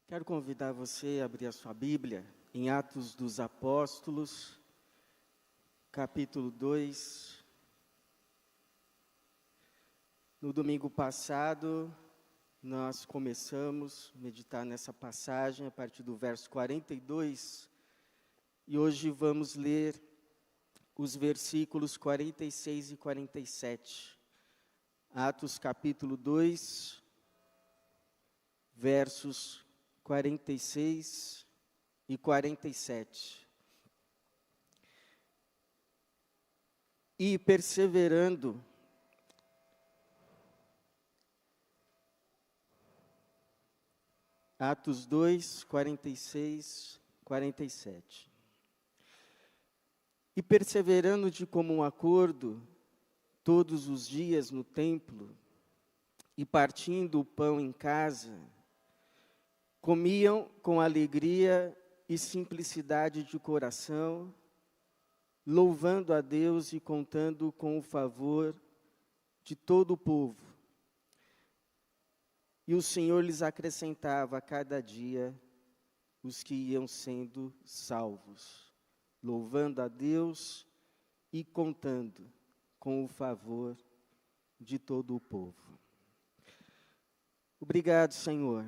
Quero convidar você a abrir a sua Bíblia em Atos dos Apóstolos, capítulo 2. No domingo passado, nós começamos a meditar nessa passagem a partir do verso 42, e hoje vamos ler os versículos 46 e 47. Atos capítulo 2, versos 46 e 47. E perseverando, Atos 2, 46, 47. E perseverando de comum acordo, todos os dias no templo, e partindo o pão em casa, comiam com alegria e simplicidade de coração, louvando a Deus e contando com o favor de todo o povo. E o Senhor lhes acrescentava a cada dia os que iam sendo salvos, louvando a Deus e contando com o favor de todo o povo. Obrigado, Senhor,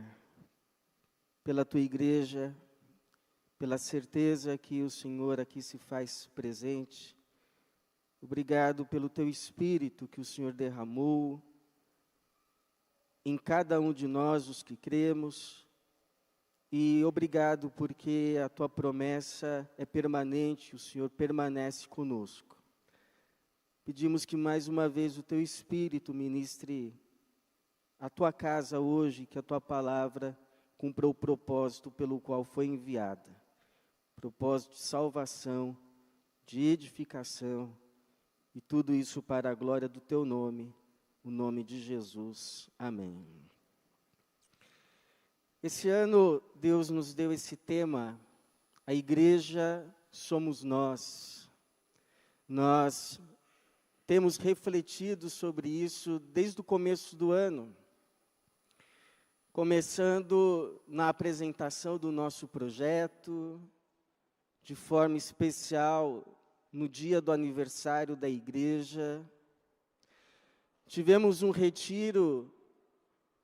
pela tua igreja, pela certeza que o Senhor aqui se faz presente. Obrigado pelo teu Espírito que o Senhor derramou em cada um de nós, os que cremos. E obrigado porque a tua promessa é permanente, o Senhor permanece conosco. Pedimos que mais uma vez o teu Espírito ministre a tua casa hoje, que a tua palavra cumpra o propósito pelo qual foi enviada. Propósito de salvação, de edificação, e tudo isso para a glória do teu nome, o nome de Jesus. Amém. Esse ano, Deus nos deu esse tema, a igreja somos nós. Nós temos refletido sobre isso desde o começo do ano. Começando na apresentação do nosso projeto, de forma especial no dia do aniversário da igreja. Tivemos um retiro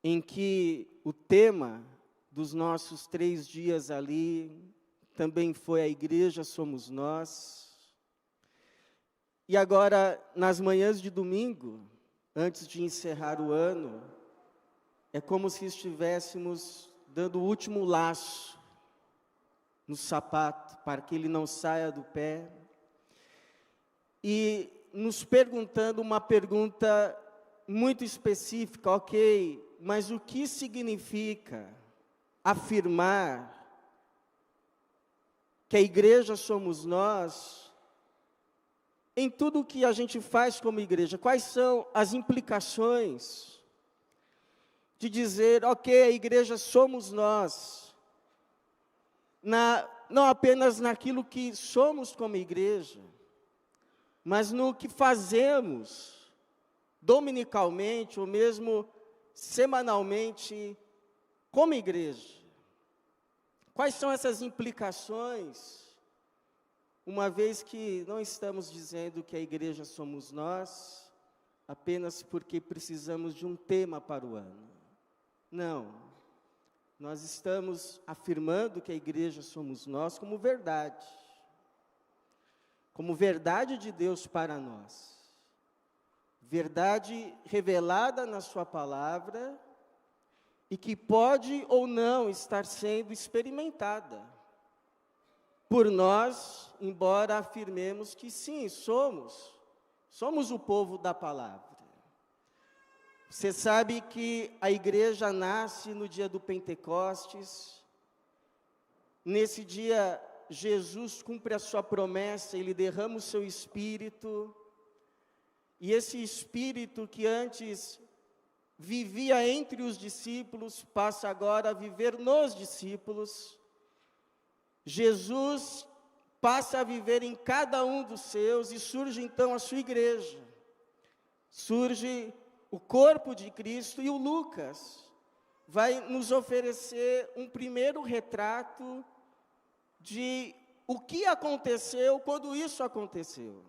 em que o tema dos nossos 3 dias ali também foi a igreja somos nós. E agora, nas manhãs de domingo, antes de encerrar o ano, é como se estivéssemos dando o último laço no sapato, para que ele não saia do pé. E nos perguntando uma pergunta muito específica, ok, mas o que significa afirmar que a igreja somos nós em tudo o que a gente faz como igreja? Quais são as implicações de dizer, ok, a igreja somos nós, não apenas naquilo que somos como igreja, mas no que fazemos dominicalmente, ou mesmo semanalmente, como igreja. Quais são essas implicações, uma vez que não estamos dizendo que a igreja somos nós, apenas porque precisamos de um tema para o ano. Não, nós estamos afirmando que a igreja somos nós como verdade de Deus para nós, verdade revelada na sua palavra e que pode ou não estar sendo experimentada por nós, embora afirmemos que sim, somos o povo da palavra. Você sabe que a igreja nasce no dia do Pentecostes. Nesse dia, Jesus cumpre a sua promessa, ele derrama o seu Espírito. E esse Espírito que antes vivia entre os discípulos, passa agora a viver nos discípulos. Jesus passa a viver em cada um dos seus e surge então a sua igreja. Surge o corpo de Cristo e o Lucas, vai nos oferecer um primeiro retrato de o que aconteceu quando isso aconteceu.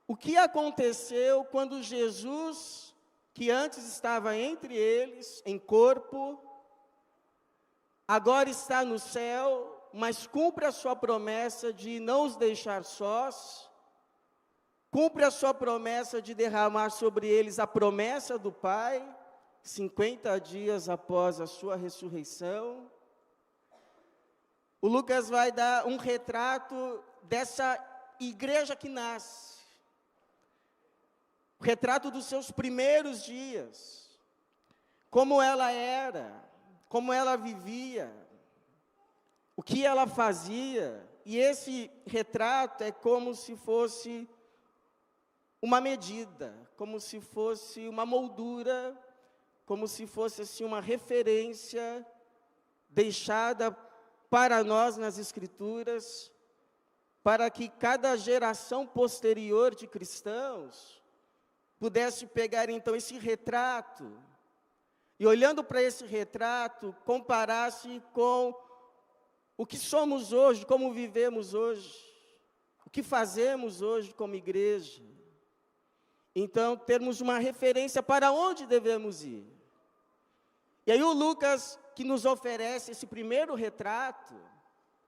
O que aconteceu quando Jesus, que antes estava entre eles, em corpo, agora está no céu, mas cumpre a sua promessa de não os deixar sós, cumpre a sua promessa de derramar sobre eles a promessa do Pai, 50 dias após a sua ressurreição. O Lucas vai dar um retrato dessa igreja que nasce, o retrato dos seus primeiros dias, como ela era, como ela vivia, o que ela fazia. E esse retrato é como se fosse uma medida, como se fosse uma moldura, como se fosse assim, uma referência deixada para nós nas Escrituras, para que cada geração posterior de cristãos pudesse pegar então esse retrato e, olhando para esse retrato, comparasse com o que somos hoje, como vivemos hoje, o que fazemos hoje como igreja. Então, termos uma referência para onde devemos ir. E aí o Lucas, que nos oferece esse primeiro retrato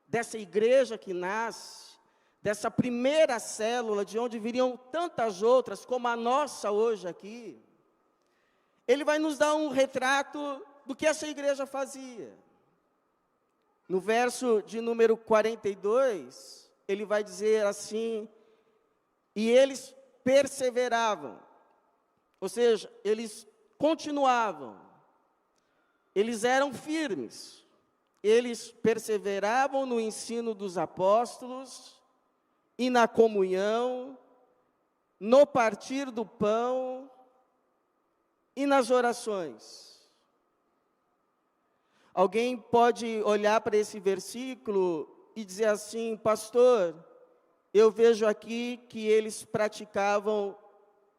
dessa igreja que nasce, dessa primeira célula, de onde viriam tantas outras, como a nossa hoje aqui, ele vai nos dar um retrato do que essa igreja fazia. No verso de número 42, ele vai dizer assim: e eles perseveravam, ou seja, eles continuavam, eles eram firmes, eles perseveravam no ensino dos apóstolos e na comunhão, no partir do pão e nas orações. Alguém pode olhar para esse versículo e dizer assim: pastor, eu vejo aqui que eles praticavam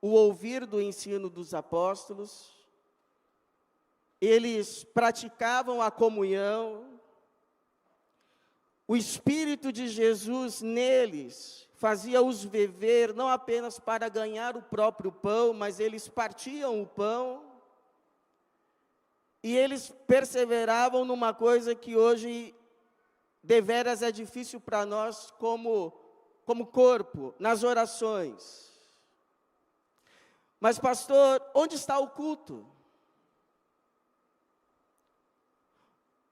o ouvir do ensino dos apóstolos, eles praticavam a comunhão, o Espírito de Jesus neles fazia-os viver não apenas para ganhar o próprio pão, mas eles partiam o pão, e eles perseveravam numa coisa que hoje deveras é difícil para nós como corpo, nas orações. Mas pastor, onde está o culto?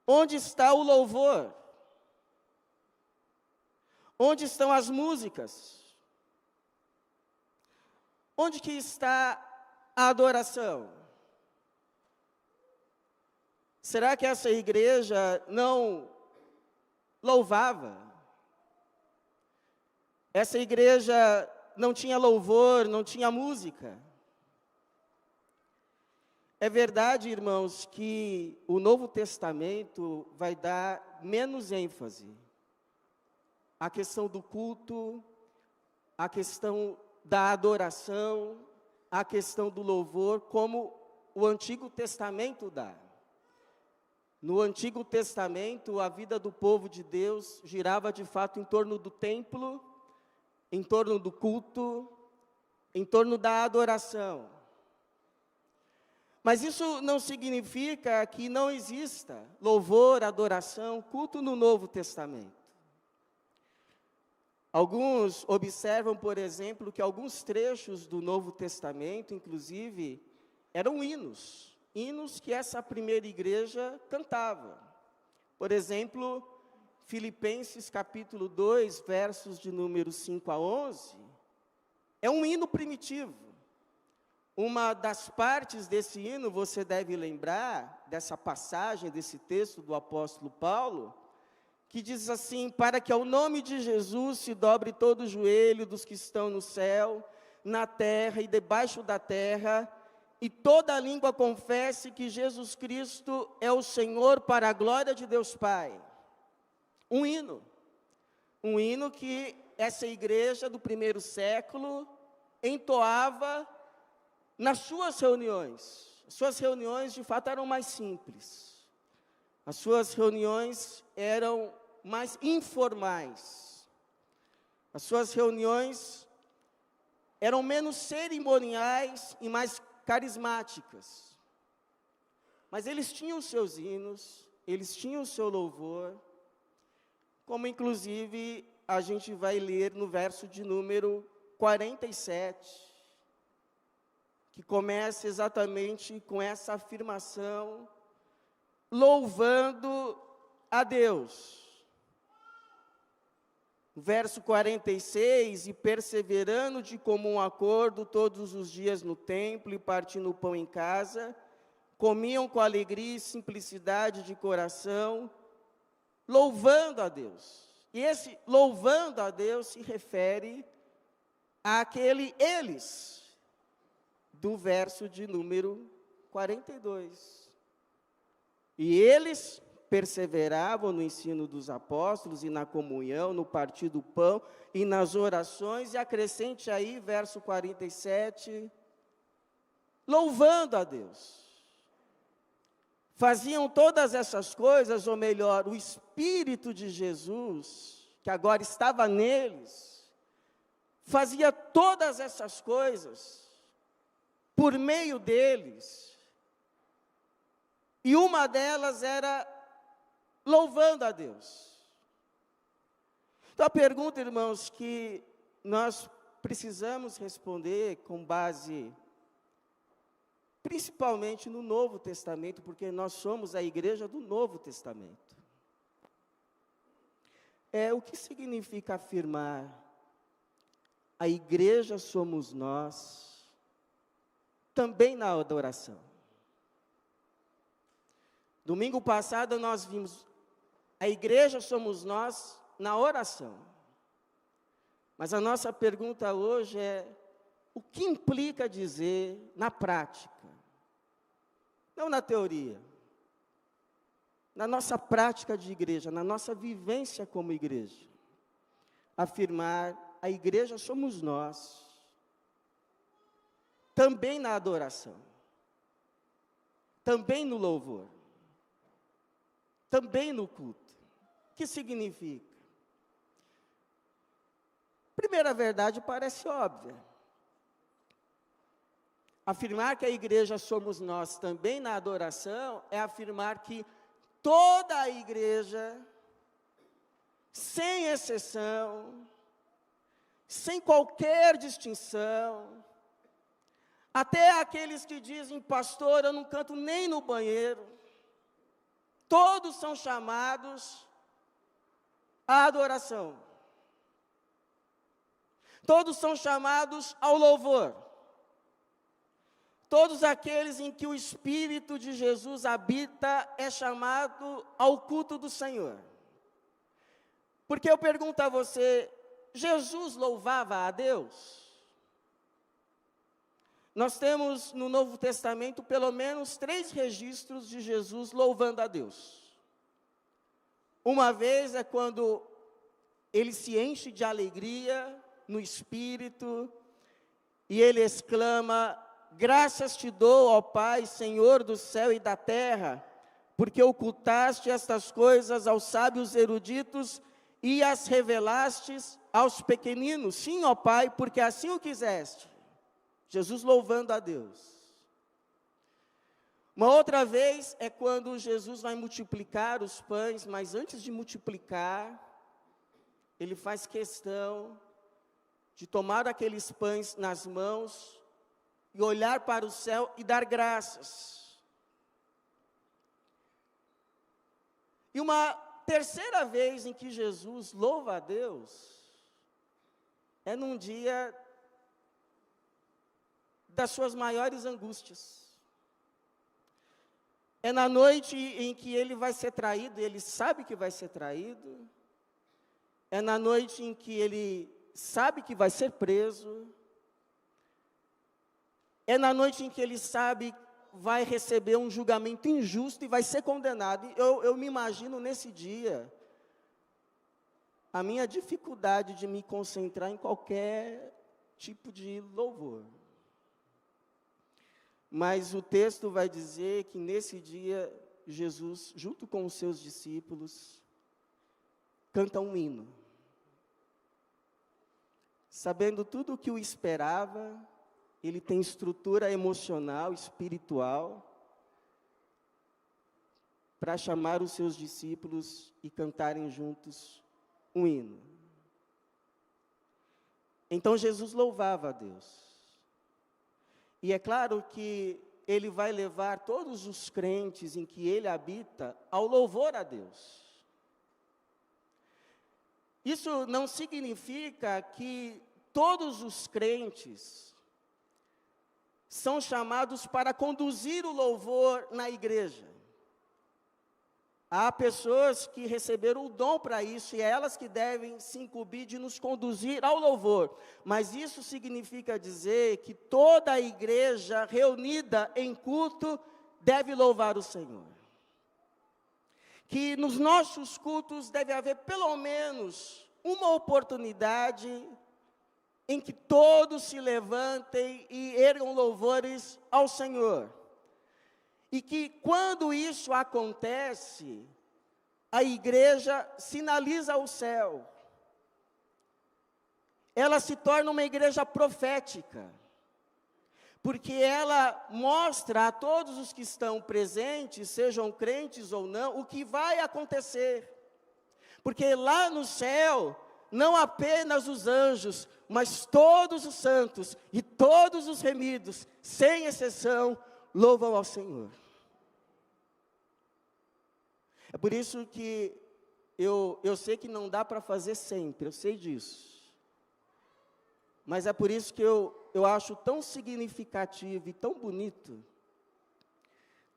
Onde está o louvor? Onde estão as músicas? Onde que está a adoração? Será que essa igreja não louvava? Essa igreja não tinha louvor, não tinha música? É verdade, irmãos, que o Novo Testamento vai dar menos ênfase à questão do culto, à questão da adoração, à questão do louvor, como o Antigo Testamento dá. No Antigo Testamento, a vida do povo de Deus girava de fato em torno do templo, em torno do culto, em torno da adoração. Mas isso não significa que não exista louvor, adoração, culto no Novo Testamento. Alguns observam, por exemplo, que alguns trechos do Novo Testamento, inclusive, eram hinos que essa primeira igreja cantava. Por exemplo, Filipenses capítulo 2, versos de número 5 a 11, é um hino primitivo. Uma das partes desse hino, você deve lembrar, dessa passagem, desse texto do apóstolo Paulo, que diz assim: para que ao nome de Jesus se dobre todo o joelho dos que estão no céu, na terra e debaixo da terra, e toda língua confesse que Jesus Cristo é o Senhor, para a glória de Deus Pai. Um hino que essa igreja do primeiro século entoava nas suas reuniões. Suas reuniões, de fato, eram mais simples. As suas reuniões eram mais informais. As suas reuniões eram menos cerimoniais e mais carismáticas. Mas eles tinham os seus hinos, eles tinham o seu louvor, como inclusive a gente vai ler no verso de número 47, que começa exatamente com essa afirmação, louvando a Deus. Verso 46, e perseverando de comum acordo todos os dias no templo e partindo o pão em casa, comiam com alegria e simplicidade de coração, louvando a Deus. E esse louvando a Deus se refere àquele eles, do verso de número 42. E eles perseveravam no ensino dos apóstolos e na comunhão, no partir do pão e nas orações, e acrescente aí, verso 47, louvando a Deus. Faziam todas essas coisas, ou melhor, o Espírito de Jesus, que agora estava neles, fazia todas essas coisas por meio deles, e uma delas era louvando a Deus. Então a pergunta, irmãos, que nós precisamos responder com base principalmente no Novo Testamento, porque nós somos a igreja do Novo Testamento. O que significa afirmar a igreja somos nós, também na adoração? Domingo passado nós vimos a igreja somos nós na oração. Mas a nossa pergunta hoje é: o que implica dizer na prática? Não na teoria. Na nossa prática de igreja, na nossa vivência como igreja. Afirmar a igreja somos nós. Também na adoração. Também no louvor. Também no culto. O que significa? Primeira verdade parece óbvia. Afirmar que a igreja somos nós também na adoração é afirmar que toda a igreja, sem exceção, sem qualquer distinção, até aqueles que dizem, pastor, eu não canto nem no banheiro, todos são chamados à adoração. Todos são chamados ao louvor. Todos aqueles em que o Espírito de Jesus habita é chamado ao culto do Senhor. Porque eu pergunto a você, Jesus louvava a Deus? Nós temos no Novo Testamento pelo menos 3 registros de Jesus louvando a Deus. Uma vez é quando ele se enche de alegria no Espírito e ele exclama: graças te dou, ó Pai, Senhor do céu e da terra, porque ocultaste estas coisas aos sábios eruditos e as revelastes aos pequeninos. Sim, ó Pai, porque assim o quiseste. Jesus louvando a Deus. Uma outra vez é quando Jesus vai multiplicar os pães, mas antes de multiplicar, ele faz questão de tomar aqueles pães nas mãos e olhar para o céu e dar graças. E uma terceira vez em que Jesus louva a Deus é num dia das suas maiores angústias. É na noite em que ele vai ser traído, ele sabe que vai ser traído. É na noite em que ele sabe que vai ser preso. É na noite em que ele sabe que vai receber um julgamento injusto e vai ser condenado. Eu me imagino nesse dia a minha dificuldade de me concentrar em qualquer tipo de louvor. Mas o texto vai dizer que nesse dia, Jesus, junto com os seus discípulos, canta um hino. Sabendo tudo o que o esperava, ele tem estrutura emocional, espiritual, para chamar os seus discípulos e cantarem juntos um hino. Então Jesus louvava a Deus. E é claro que ele vai levar todos os crentes em que ele habita ao louvor a Deus. Isso não significa que todos os crentes são chamados para conduzir o louvor na igreja. Há pessoas que receberam o dom para isso, e é elas que devem se incumbir de nos conduzir ao louvor. Mas isso significa dizer que toda a igreja reunida em culto deve louvar o Senhor. Que nos nossos cultos deve haver pelo menos uma oportunidade em que todos se levantem e ergam louvores ao Senhor. E que quando isso acontece, a igreja sinaliza o céu. Ela se torna uma igreja profética. Porque ela mostra a todos os que estão presentes, sejam crentes ou não, o que vai acontecer. Porque lá no céu, não apenas os anjos, mas todos os santos e todos os remidos, sem exceção, louvam ao Senhor. É por isso que eu sei que não dá para fazer sempre, eu sei disso. Mas é por isso que eu acho tão significativo e tão bonito,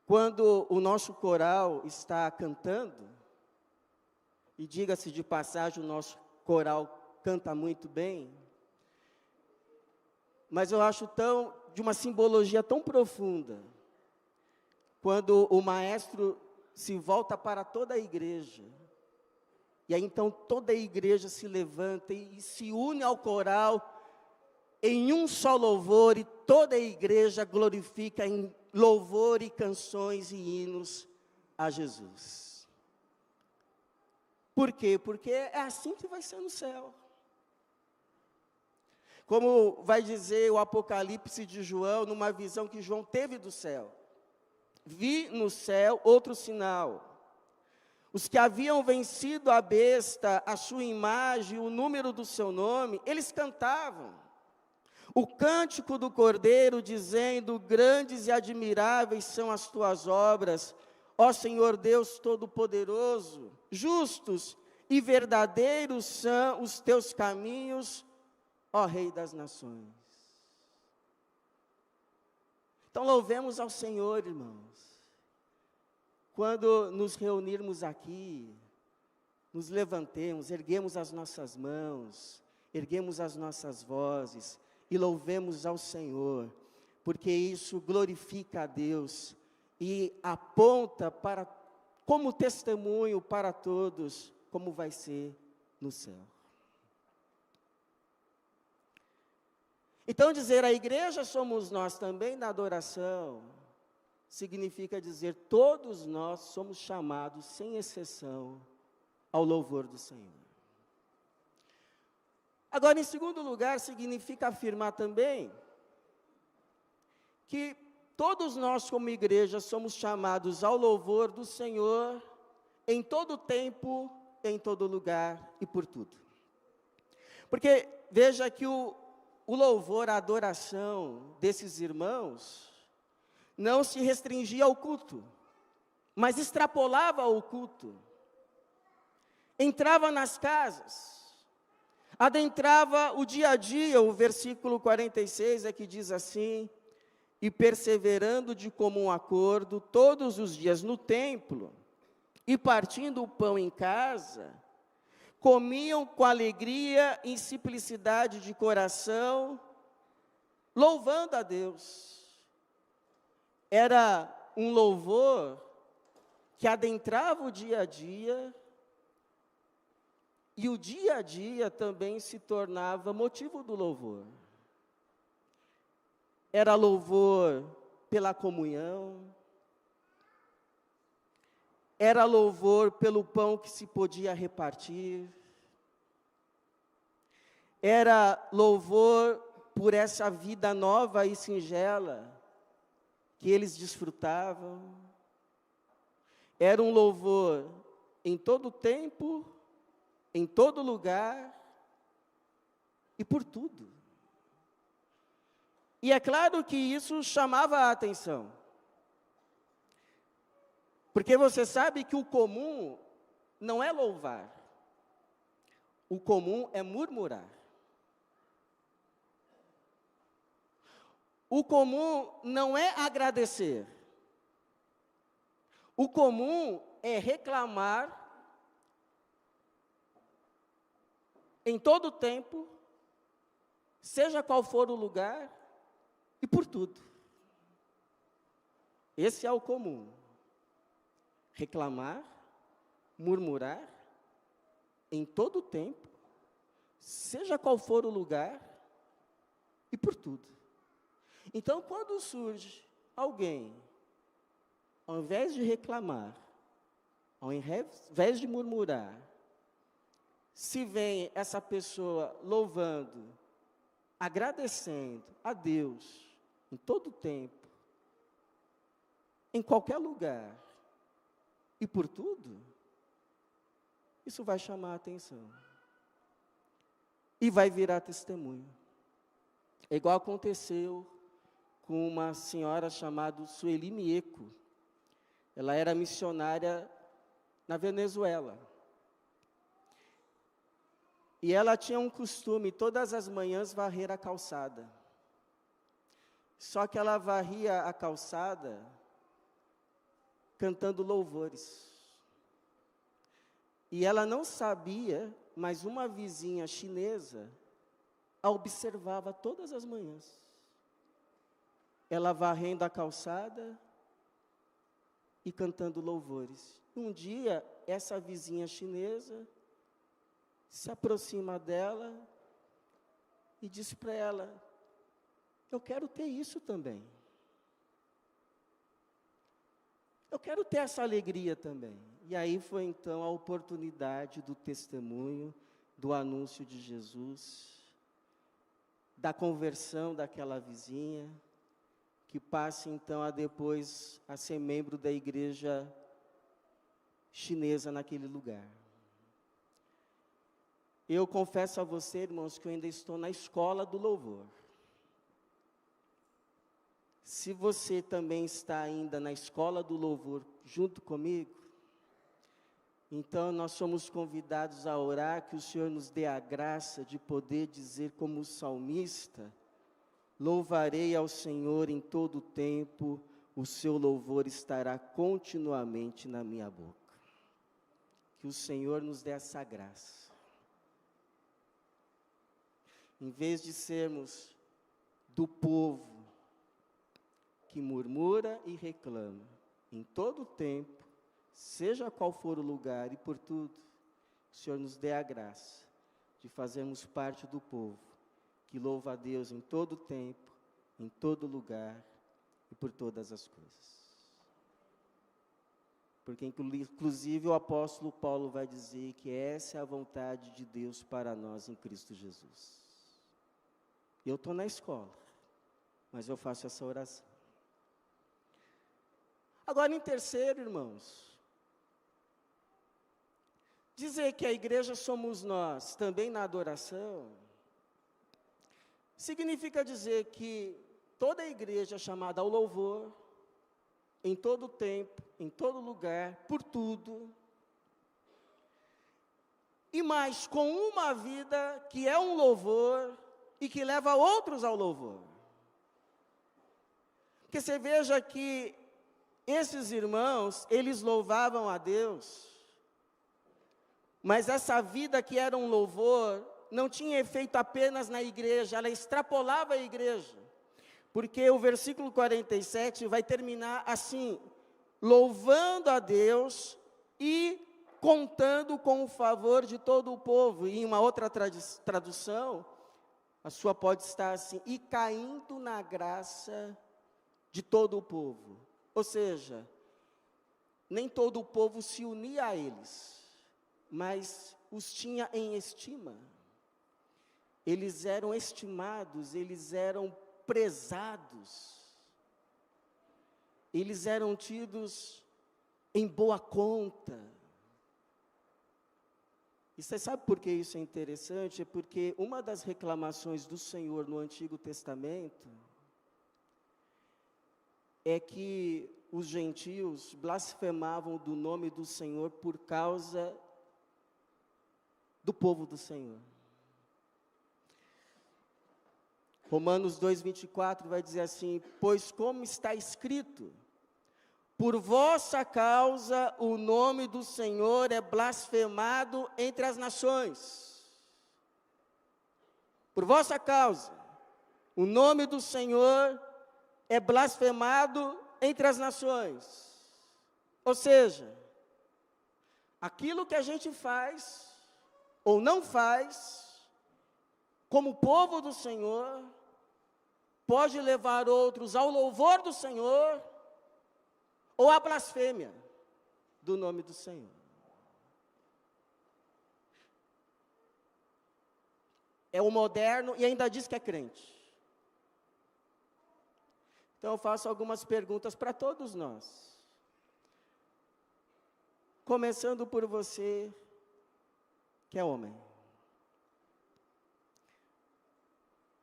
quando o nosso coral está cantando, e diga-se de passagem, o nosso coral canta muito bem, mas eu acho de uma simbologia tão profunda, quando o maestro se volta para toda a igreja, e aí então toda a igreja se levanta e se une ao coral em um só louvor, e toda a igreja glorifica em louvor e canções e hinos a Jesus. Por quê? Porque é assim que vai ser no céu. Como vai dizer o Apocalipse de João, numa visão que João teve do céu. Vi no céu outro sinal. Os que haviam vencido a besta, a sua imagem, o número do seu nome, eles cantavam o cântico do Cordeiro, dizendo: grandes e admiráveis são as tuas obras, ó Senhor Deus Todo-Poderoso. Justos e verdadeiros são os teus caminhos, ó Rei das Nações. Então louvemos ao Senhor, irmãos. Quando nos reunirmos aqui, nos levantemos, erguemos as nossas mãos, erguemos as nossas vozes e louvemos ao Senhor, porque isso glorifica a Deus e aponta para, como testemunho para todos, como vai ser no céu. Então dizer a igreja somos nós também na adoração, significa dizer todos nós somos chamados, sem exceção, ao louvor do Senhor. Agora, em segundo lugar, significa afirmar também que todos nós como igreja somos chamados ao louvor do Senhor em todo tempo, em todo lugar e por tudo. Porque veja que o louvor, a adoração desses irmãos não se restringia ao culto, mas extrapolava o culto. Entrava nas casas, adentrava o dia a dia. O versículo 46 é que diz assim: e perseverando de comum acordo todos os dias no templo, e partindo o pão em casa, comiam com alegria e simplicidade de coração, louvando a Deus. Era um louvor que adentrava o dia a dia, e o dia a dia também se tornava motivo do louvor. Era louvor pela comunhão, era louvor pelo pão que se podia repartir, era louvor por essa vida nova e singela que eles desfrutavam, era um louvor em todo tempo, em todo lugar e por tudo. E é claro que isso chamava a atenção. Porque você sabe que o comum não é louvar. O comum é murmurar. O comum não é agradecer. O comum é reclamar em todo tempo, seja qual for o lugar e por tudo. Esse é o comum. Reclamar, murmurar, em todo tempo, seja qual for o lugar e por tudo. Então, quando surge alguém, ao invés de reclamar, ao invés de murmurar, se vem essa pessoa louvando, agradecendo a Deus, em todo tempo, em qualquer lugar, e por tudo, isso vai chamar a atenção. E vai virar testemunho. É igual aconteceu com uma senhora chamada Sueli Mieco. Ela era missionária na Venezuela. E ela tinha um costume, todas as manhãs, varrer a calçada. Só que ela varria a calçada cantando louvores. E ela não sabia, mas uma vizinha chinesa a observava todas as manhãs. Ela varrendo a calçada e cantando louvores. Um dia, essa vizinha chinesa se aproxima dela e diz para ela: eu quero ter isso também. Eu quero ter essa alegria também. E aí foi então a oportunidade do testemunho, do anúncio de Jesus, da conversão daquela vizinha, que passa então a depois a ser membro da igreja chinesa naquele lugar. Eu confesso a você, irmãos, que eu ainda estou na escola do louvor. Se você também está ainda na escola do louvor junto comigo, então nós somos convidados a orar que o Senhor nos dê a graça de poder dizer como o salmista: louvarei ao Senhor em todo o tempo, o seu louvor estará continuamente na minha boca. Que o Senhor nos dê essa graça. Em vez de sermos do povo que murmura e reclama, em todo o tempo, seja qual for o lugar e por tudo, o Senhor nos dê a graça de fazermos parte do povo que louva a Deus em todo o tempo, em todo lugar e por todas as coisas. Porque inclusive o apóstolo Paulo vai dizer que essa é a vontade de Deus para nós em Cristo Jesus. Eu estou na escola, mas eu faço essa oração. Agora, em terceiro, irmãos, dizer que a igreja somos nós, também na adoração, significa dizer que toda a igreja é chamada ao louvor, em todo tempo, em todo lugar, por tudo, e mais com uma vida que é um louvor e que leva outros ao louvor. Porque você veja que esses irmãos, eles louvavam a Deus, mas essa vida que era um louvor, não tinha efeito apenas na igreja, ela extrapolava a igreja. Porque o versículo 47 vai terminar assim: louvando a Deus e contando com o favor de todo o povo. E em uma outra tradução, a sua pode estar assim: e caindo na graça de todo o povo. Ou seja, nem todo o povo se unia a eles, mas os tinha em estima. Eles eram estimados, eles eram prezados, eles eram tidos em boa conta. E você sabe por que isso é interessante? É porque uma das reclamações do Senhor no Antigo Testamento é que os gentios blasfemavam do nome do Senhor por causa do povo do Senhor. Romanos 2:24 vai dizer assim: pois como está escrito, por vossa causa o nome do Senhor é blasfemado entre as nações. Por vossa causa, o nome do Senhor é blasfemado entre as nações. Ou seja, aquilo que a gente faz ou não faz, como povo do Senhor, pode levar outros ao louvor do Senhor ou à blasfêmia do nome do Senhor. É o moderno e ainda diz que é crente. Então eu faço algumas perguntas para todos nós. Começando por você, que é homem.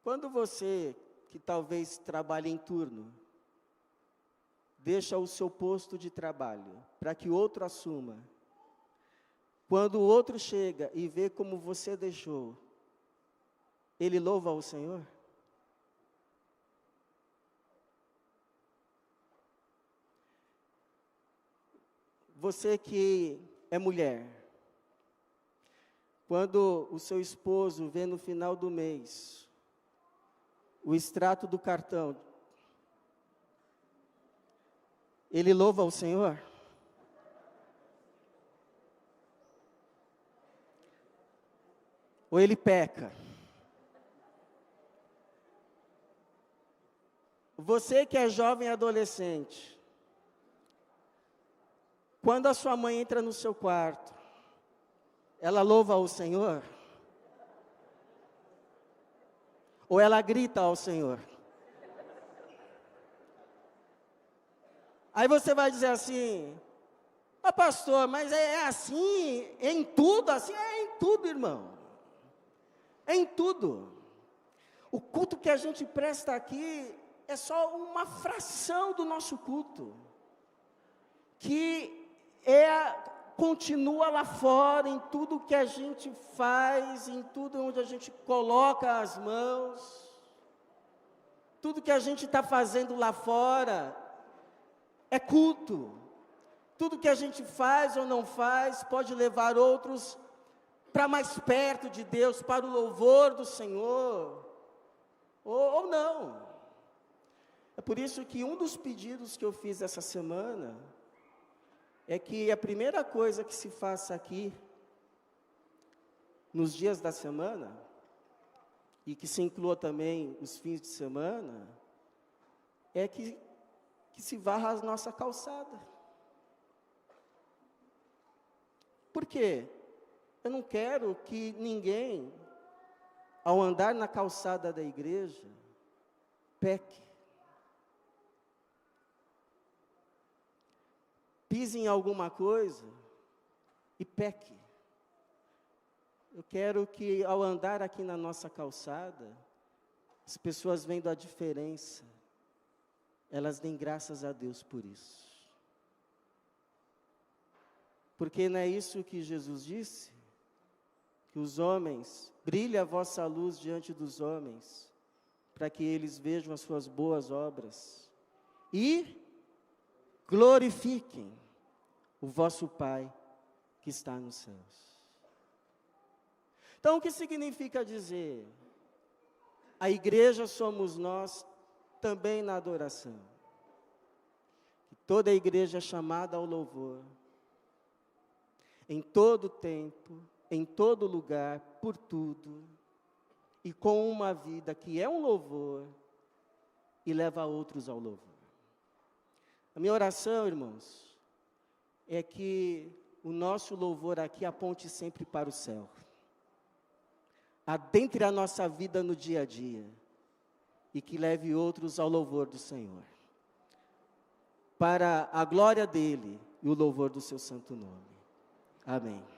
Quando você, que talvez trabalhe em turno, deixa o seu posto de trabalho para que outro assuma, quando o outro chega e vê como você deixou, ele louva o Senhor? Você que é mulher, quando o seu esposo vê no final do mês o extrato do cartão, ele louva o Senhor? Ou ele peca? Você que é jovem e adolescente, quando a sua mãe entra no seu quarto, ela louva ao Senhor? Ou ela grita ao Senhor? Aí você vai dizer assim: ah, pastor, mas é assim, é em tudo assim? É em tudo, irmão. É em tudo. O culto que a gente presta aqui é só uma fração do nosso culto, que continua lá fora, em tudo que a gente faz, em tudo onde a gente coloca as mãos, tudo que a gente está fazendo lá fora é culto. Tudo que a gente faz ou não faz pode levar outros para mais perto de Deus, para o louvor do Senhor, ou não. É por isso que um dos pedidos que eu fiz essa semana é que a primeira coisa que se faça aqui, nos dias da semana, e que se inclua também os fins de semana, é que se varra a nossa calçada. Por quê? Eu não quero que ninguém, ao andar na calçada da igreja, peque. Pise em alguma coisa e peque. Eu quero que ao andar aqui na nossa calçada, as pessoas vendo a diferença, elas deem graças a Deus por isso. Porque não é isso que Jesus disse? Que os homens, brilhe a vossa luz diante dos homens, para que eles vejam as suas boas obras e glorifiquem o vosso Pai que está nos céus. Então, o que significa dizer? A igreja somos nós também na adoração. Toda a igreja é chamada ao louvor, em todo tempo, em todo lugar, por tudo, e com uma vida que é um louvor e leva outros ao louvor. A minha oração, irmãos, é que o nosso louvor aqui aponte sempre para o céu. Adentre a nossa vida no dia a dia e que leve outros ao louvor do Senhor, para a glória dele e o louvor do seu santo nome. Amém.